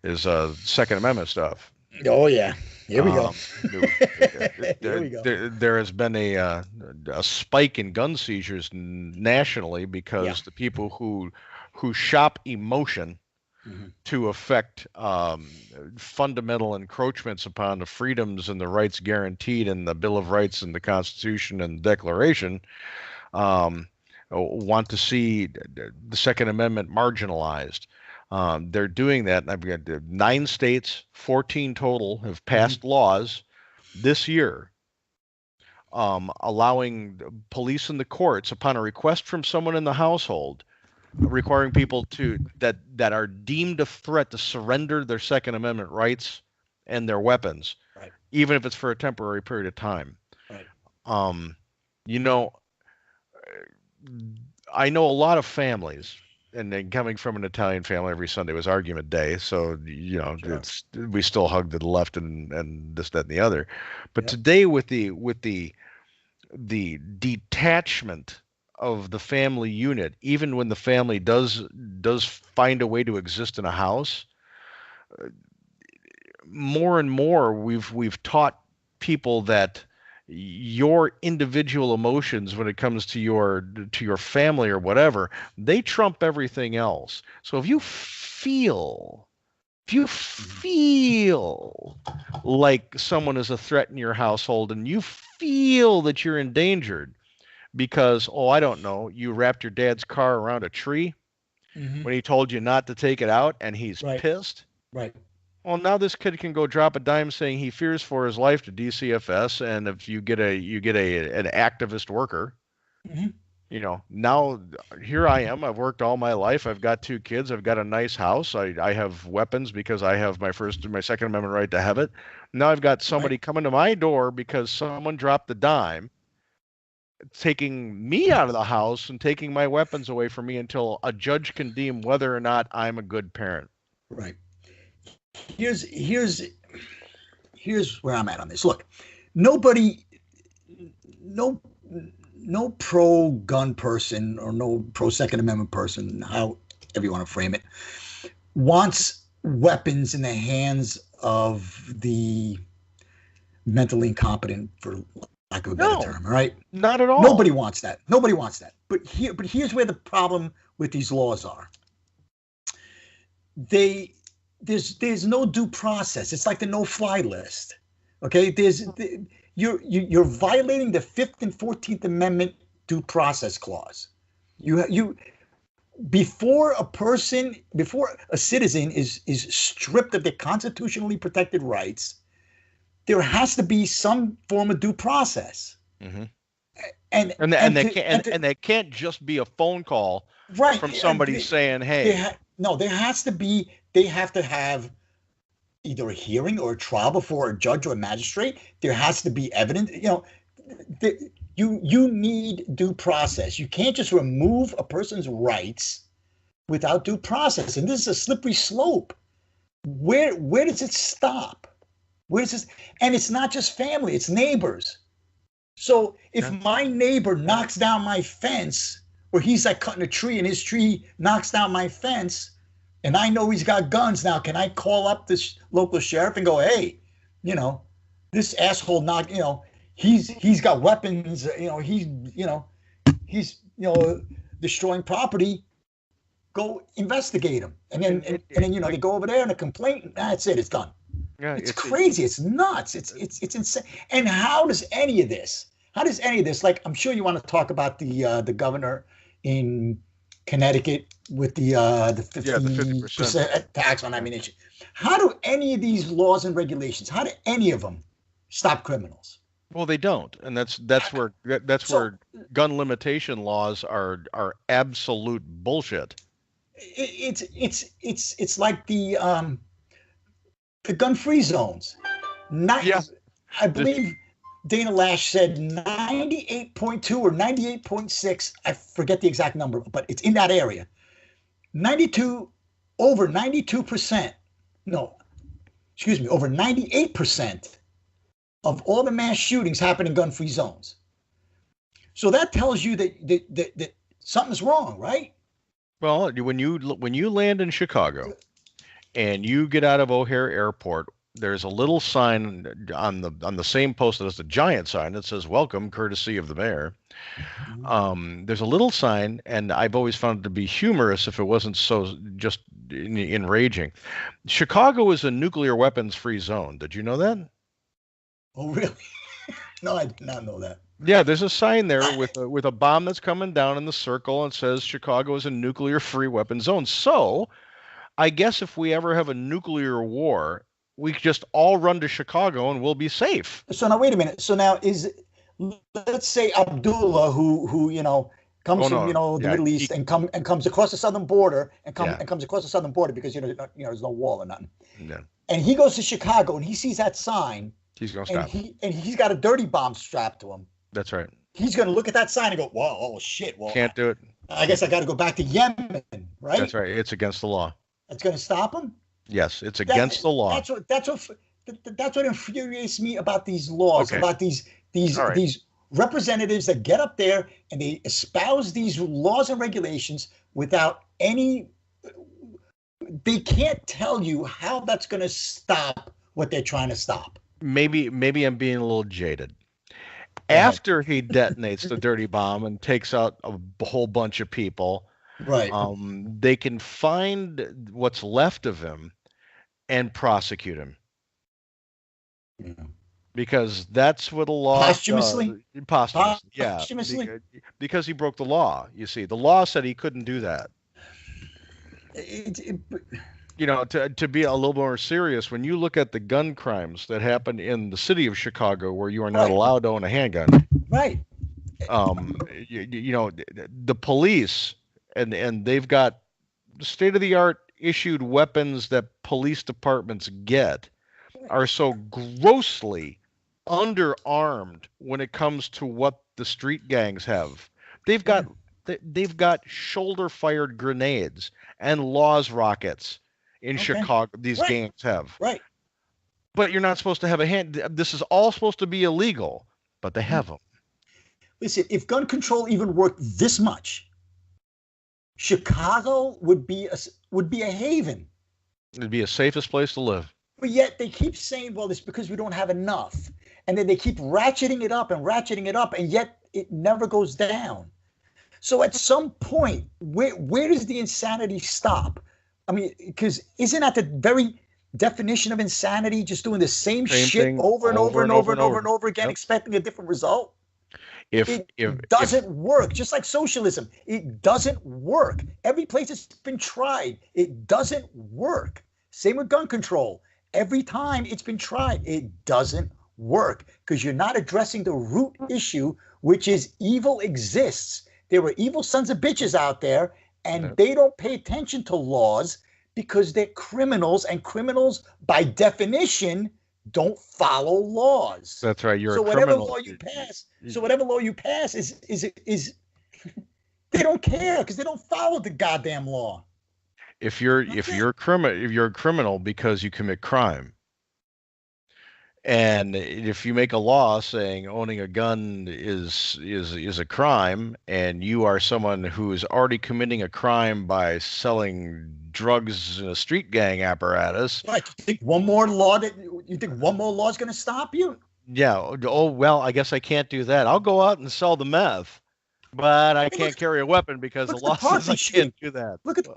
is Second Amendment stuff. Oh yeah. Here we go. Um, Here we go. there has been a spike in gun seizures nationally Yeah. because the people who shop emotion Hmm. to affect fundamental encroachments upon the freedoms and the rights guaranteed in the Bill of Rights and the Constitution and the Declaration, um, want to see the Second Amendment marginalized. They're doing that. I've got 9 states, 14 total, have Hmm. passed laws this year allowing police and the courts, upon a request from someone in the household, requiring people that are deemed a threat to surrender their Second Amendment rights and their weapons, Right. even if it's for a temporary period of time. Right. Um, you know, I know a lot of families, and then coming from an Italian family, every Sunday was argument day. So Sure. it's we still hug to the left and this, that, and the other. But Yep. today, with the detachment of the family unit, even when the family does find a way to exist in a house, more and more we've taught people that your individual emotions when it comes to your family or whatever, they trump everything else. So if you Hmm. feel like someone is a threat in your household and you feel that you're endangered because, oh, I don't know, you wrapped your dad's car around a tree Hmm. when he told you not to take it out and he's Right. pissed. Right. Well, now this kid can go drop a dime saying he fears for his life to DCFS, and if you get an activist worker, Mhm. now here I am. I've worked all my life. I've got 2 kids. I've got a nice house. I have weapons because I have my Second Amendment right to have it. Now I've got Right. somebody coming to my door because someone dropped the dime, taking me out of the house and taking my weapons away from me until a judge can deem whether or not I'm a good parent. Right. Here's here's here's where I'm at on this. Look, nobody, no, no pro gun person or no pro Second Amendment person, however you want to frame it, wants weapons in the hands of the mentally incompetent, for lack of a better No, term. All right. not at all. Nobody wants that. Nobody wants that. But here's where the problem with these laws are. There's no due process. It's like the no-fly list. Okay, you're violating the Fifth and 14th Amendment due process clause. You before a citizen is stripped of their constitutionally protected rights, there has to be some form of due process. Mm-hmm. And that can't just be a phone call right from somebody saying, "Hey." They have to have either a hearing or a trial before a judge or a magistrate. There has to be evidence. You need due process. You can't just remove a person's rights without due process. And this is a slippery slope. Where does it stop? Where does this? And it's not just family; it's neighbors. So if my neighbor knocks down my fence, or he's like cutting a tree and his tree knocks down my fence, and I know he's got guns, now can I call up this local sheriff and go, hey, this asshole knocked, he's got weapons, he's destroying property. Go investigate him, and then they go over there and a complaint. That's it. It's done. Yeah, it's crazy. It's nuts. It's insane. And how does any of this? Like, I'm sure you want to talk about the governor in Connecticut with the 50% tax on ammunition. How do any of these laws and regulations? How do any of them stop criminals? Well, they don't, and that's where gun limitation laws are absolute bullshit. It's like the gun-free zones. I believe Dana Lash said 98.2 or 98.6. I forget the exact number, but it's in that area. Over 92%. No, excuse me, over 98% of all the mass shootings happen in gun-free zones. So that tells you that something's wrong, right? Well, when you land in Chicago and you get out of O'Hare Airport, there's a little sign on the same post as the giant sign that says "Welcome, courtesy of the mayor." There's a little sign, and I've always found it to be humorous if it wasn't so just enraging. Chicago is a nuclear weapons-free zone. Did you know that? Oh, really? No, I did not know that. Yeah, there's a sign there with a bomb that's coming down in the circle and says Chicago is a nuclear-free weapon zone. So, I guess if we ever have a nuclear war, we just all run to Chicago and we'll be safe. So now, wait a minute. So now, let's say Abdullah, who comes from the Middle East and comes across the southern border and comes across the southern border because there's no wall or nothing. Yeah. And he goes to Chicago and he sees that sign. He's gonna stop. And he's got a dirty bomb strapped to him. That's right. He's gonna look at that sign and go, "Whoa, oh shit! Well, can't do it. I guess I got to go back to Yemen, right?" That's right. It's against the law. That's gonna stop him. Yes, it's against the law. That's what infuriates me about these laws, about these representatives that get up there and they espouse these laws and regulations without any. They can't tell you how that's going to stop what they're trying to stop. Maybe I'm being a little jaded. After he detonates the dirty bomb and takes out a whole bunch of people, right? They can find what's left of him and prosecute him. Yeah. Because that's what a law posthumously, yeah, because he broke the law. You see, the law said he couldn't do that. to be a little more serious, when you look at the gun crimes that happen in the city of Chicago, where you are not Right, allowed to own a handgun, right. the police and they've got state of the art issued weapons that police departments get are so grossly underarmed when it comes to what the street gangs have. They've got Yeah. they've got shoulder fired grenades and Laws rockets in Okay. Chicago. These Right, gangs have, right. but you're not supposed to have a hand. This is all supposed to be illegal, but they have them. Listen, if gun control even worked this much, Chicago would be a haven. It'd be the safest place to live. But yet they keep saying, well, it's because we don't have enough. And then they keep ratcheting it up, and yet it never goes down. So at some point, where does the insanity stop? I mean, because isn't that the very definition of insanity? Just doing the same shit thing over and over and over and over and over again, Yep. expecting a different result? If It doesn't work. Just like socialism, it doesn't work. Every place it's been tried, it doesn't work. Same with gun control. Every time it's been tried, it doesn't work because you're not addressing the root issue, which is evil exists. There are evil sons of bitches out there, and they don't pay attention to laws because they're criminals, and criminals, by definition, don't follow laws. That's right. You're So a whatever criminal. law you pass, is they don't care because they don't follow the goddamn law. If you're a criminal because you commit crime, and if you make a law saying owning a gun is a crime, and you are someone who is already committing a crime by selling drugs in a street gang apparatus. Right. You think one more law is going to stop you? Yeah. Oh, well, I guess I can't do that. I'll go out and sell the meth, but I can't carry a weapon because the law says I can't do that. Look at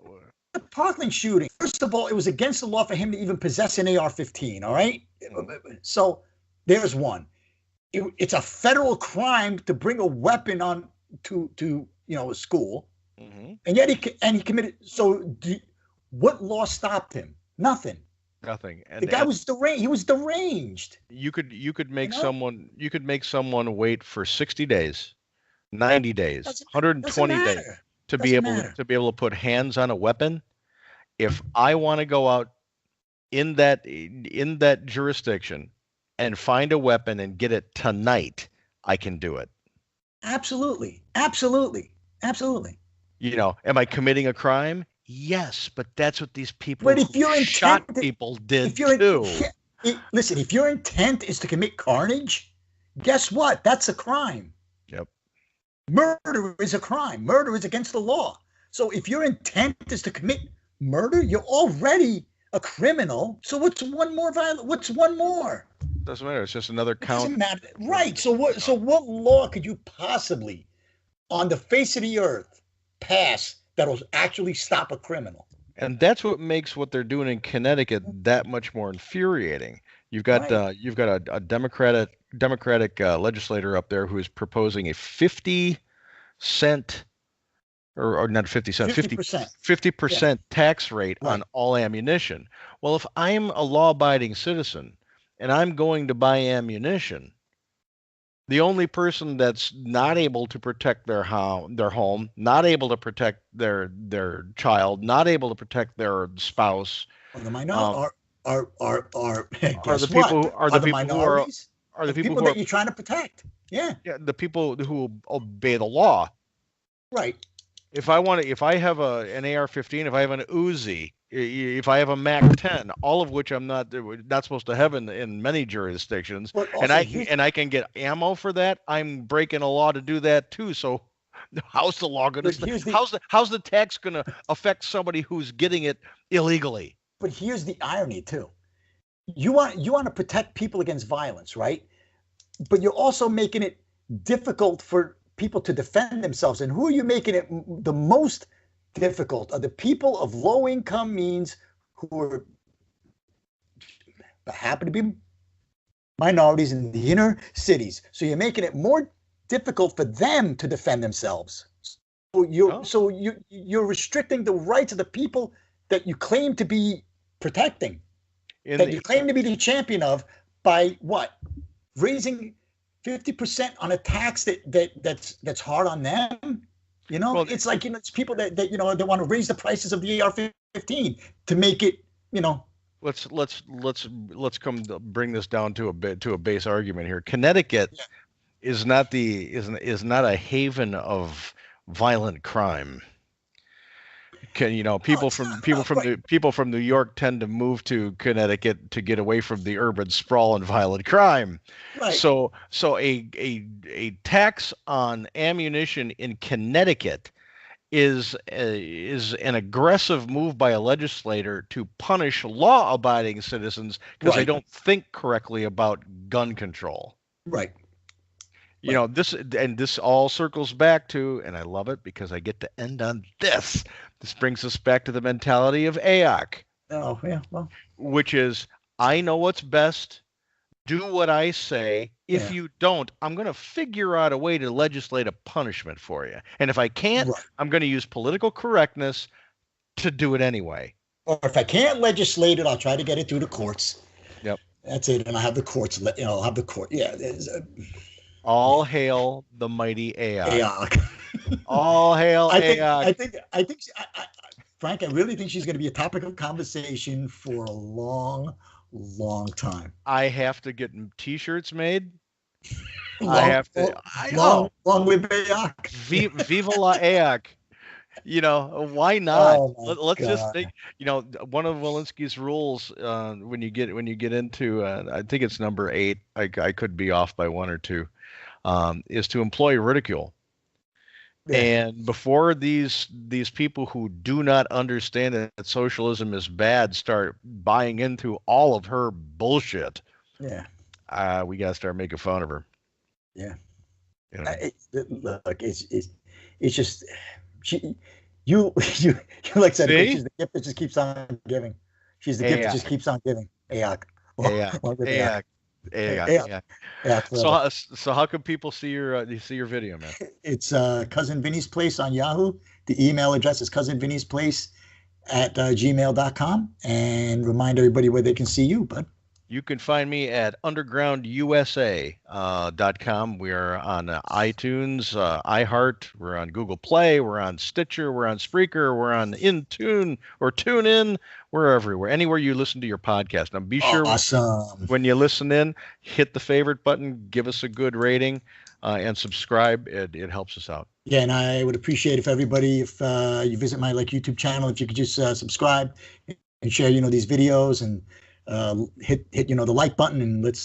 the Parkland shooting. First of all, it was against the law for him to even possess an AR-15. All right. So there's one. It's a federal crime to bring a weapon on to a school, and yet he committed. So what law stopped him? Nothing. Nothing. And the guy was deranged. He was deranged. You could make someone wait for 60 days, 90 days, 120 days to be able to put hands on a weapon. If I want to go out in that jurisdiction and find a weapon and get it tonight, I can do it. Absolutely. Am I committing a crime? Yes, but that's what these people but if you're shot people did too. Listen, if your intent is to commit carnage, guess what? That's a crime. Yep. Murder is a crime. Murder is against the law. So if your intent is to commit murder, you're already a criminal. So what's one more violent? What's one more? Doesn't matter. It's just another count. Doesn't matter. Right. So what law could you possibly, on the face of the earth, pass that'll actually stop a criminal? And that's what makes what they're doing in Connecticut that much more infuriating. You've got a Democratic legislator up there who is proposing a 50-cent or not 50 cent, 50% tax rate on all ammunition. Well, if I'm a law-abiding citizen and I'm going to buy ammunition, the only person that's not able to protect their home, not able to protect their child, not able to protect their spouse, are the minorities. Are the people that you're trying to protect. Yeah, the people who obey the law. Right. If I have an AR-15, if I have an Uzi, if I have a MAC-10, all of which I'm not supposed to have in many jurisdictions, and I can get ammo for that, I'm breaking a law to do that too. So how's the law going to? How's the tax going to affect somebody who's getting it illegally? But here's the irony too. You want to protect people against violence, right? But you're also making it difficult for people to defend themselves. And who are you making it the most difficult? Are the people of low income means who happen to be minorities in the inner cities. So you're making it more difficult for them to defend themselves. So you're restricting the rights of the people that you claim to be protecting In that the, you claim to be the champion of by what? Raising 50% on a tax that's hard on them. You know, well, it's like, it's people that they want to raise the prices of the AR-15 to make it, let's come bring this down to a base argument here. Connecticut yeah. is not a haven of violent crime. People from New York tend to move to Connecticut to get away from the urban sprawl and violent crime. Right. So a tax on ammunition in Connecticut is an aggressive move by a legislator to punish law-abiding citizens because they don't think correctly about gun control. Right. This all circles back to, and I love it because I get to end on this. This brings us back to the mentality of AOC. Oh, yeah. Well, which is, I know what's best. Do what I say. If you don't, I'm going to figure out a way to legislate a punishment for you. And if I can't, I'm going to use political correctness to do it anyway. Or if I can't legislate it, I'll try to get it through the courts. Yep. That's it. And I'll have the courts, I'll have the court. Yeah. All hail the mighty AOC. All hail AOC. I think, Frank, I really think she's going to be a topic of conversation for a long time. I have to get T-shirts made. Long live AOC. Viva la AOC. Why not? Let's God. just think. One of Walensky's rules when you get into I think it's number 8. I could be off by 1 or 2. Is to employ ridicule. Yeah. And before these people who do not understand that socialism is bad start buying into all of her bullshit, we gotta start making fun of her. Yeah. Look, it's just you like said, she's the gift that just keeps on giving. She's the gift that just keeps on giving. AOC. So how can people see your video, man? It's Cousin Vinny's Place on Yahoo. The email address is cousinvinnysplace@gmail.com, and remind everybody where they can see you, bud. You can find me at undergroundusa.com. We are on iTunes, iHeart. We're on Google Play. We're on Stitcher. We're on Spreaker. We're on Intune or TuneIn. We're everywhere. Anywhere you listen to your podcast. Now, be sure when you listen in, hit the favorite button, give us a good rating, and subscribe. It helps us out. Yeah, and I would appreciate if you visit my YouTube channel, if you could just subscribe and share, these videos, and hit the like button, and let's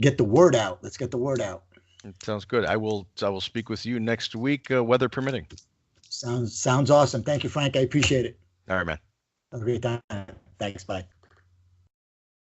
get the word out. Let's get the word out. It sounds good. I will speak with you next week, weather permitting. Sounds awesome. Thank you, Frank. I appreciate it. All right, man. Have a great time. Thanks. Bye.